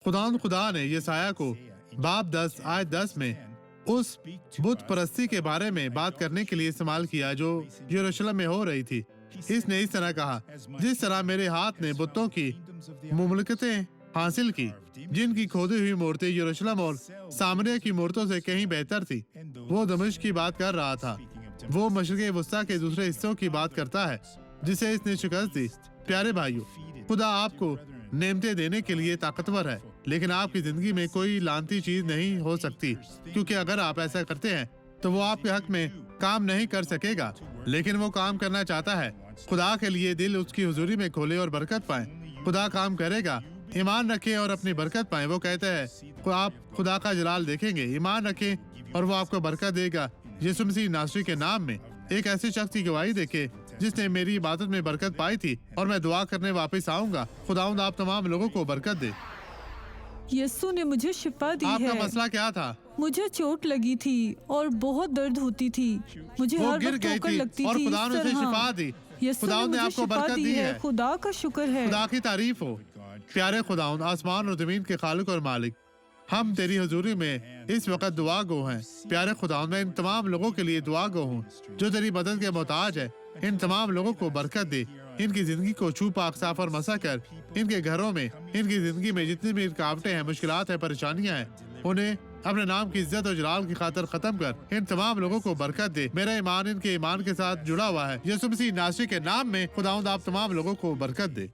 خدا نے یسایہ کو باب 10 آیت 10 میں اس بت پرستی کے بارے میں بات کرنے کے لیے استعمال کیا جو یروشلم میں ہو رہی تھی۔ اس نے اس طرح کہا، جس طرح میرے ہاتھ نے بتوں کی مملکتیں حاصل کی، جن کی کھودی ہوئی مورتیں یروشلم اور سامریہ کی مورتوں سے کہیں بہتر تھی۔ وہ دمشق کی بات کر رہا تھا، وہ مشرق وسطیٰ کے دوسرے حصوں کی بات کرتا ہے جسے اس نے شکست دی۔ پیارے بھائیو، خدا آپ کو نعمتیں دینے کے لیے طاقتور ہے، لیکن آپ کی زندگی میں کوئی لعنتی چیز نہیں ہو سکتی، کیونکہ اگر آپ ایسا کرتے ہیں تو وہ آپ کے حق میں کام نہیں کر سکے گا، لیکن وہ کام کرنا چاہتا ہے۔ خدا کے لیے دل اس کی حضوری میں کھولے اور برکت پائیں۔ خدا کام کرے گا، ایمان رکھیں اور اپنی برکت پائیں۔ وہ کہتا ہے آپ خدا کا جلال دیکھیں گے، ایمان رکھیں اور وہ آپ کو برکت دے گا۔ یسوع مسیح ناصری کے نام میں ایک ایسے شخص کی گواہی دیکھے جس نے میری عبادت میں برکت پائی تھی، اور میں دعا کرنے واپس آؤں گا۔ خداوند آپ تمام لوگوں کو برکت دے۔ یسوع نے مجھے شفا دی آپ ہے۔ کا مسئلہ کیا تھا؟ مجھے چوٹ لگی تھی اور بہت درد ہوتی تھی، مجھے وہ ہر گر وقت گئی ٹھوکر تھی لگتی اور تھی۔ خدا نے اس اسے طرح شفا دی۔ یسوع خداوند نے مجھے آپ کو شفا برکت دی ہے۔ خدا کا شکر ہے۔ خدا کی تعریف ہو۔ پیارے خداوند، آسمان اور زمین کے خالق اور مالک، ہم تیری حضوری میں اس وقت دعا گو ہیں۔ پیارے خداوند، میں ان تمام لوگوں کے لیے دعا گو ہوں جو تیری مدد کے محتاج ہے۔ ان تمام لوگوں کو برکت دے، ان کی زندگی کو چھو پاک صاف اور مسح کر۔ ان کے گھروں میں، ان کی زندگی میں جتنی بھی رکاوٹیں ہیں، مشکلات ہیں، پریشانیاں ہیں، انہیں اپنے نام کی عزت اور جلال کی خاطر ختم کر۔ ان تمام لوگوں کو برکت دے۔ میرا ایمان ان کے ایمان کے ساتھ جڑا ہوا ہے۔ یسوع مسیح ناصری کے نام میں خداوند آپ تمام لوگوں کو برکت دے۔